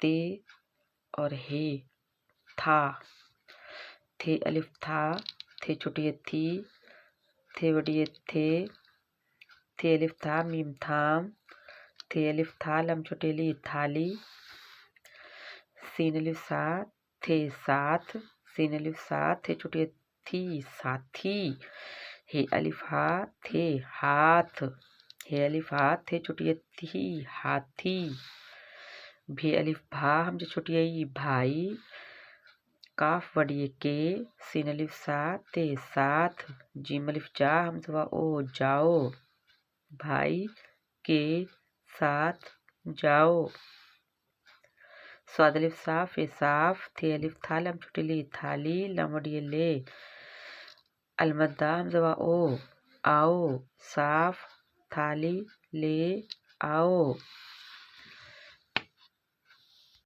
ते और हे था। थे अलिफ था, थे छोटी थी, थे बड़ी थे अलिफ था मीम थाम, थे अलिफ था लम छोटी ली थाली, सीन अलिफ सा थे साथ, सीन अलिफ सा थे छोटी थी साथी, हे अलिफ हा थे हाथ, हे अलिफ हा थे छोटी थी हाथी, भी अलिफ भा हम जो छोटी आई भाई, काफ बड़ी के, सीन अलिफ सा ते साथ, जीम अलिफ जा हम ओ जाओ, भाई के साथ जाओ, स्वाद अलिफ साफ ए साफ, थे अलिफ था लम छोटी ली थाली, लम बड़ी ले, अलमद्दा हम ओ आओ, साफ थाली ले आओ।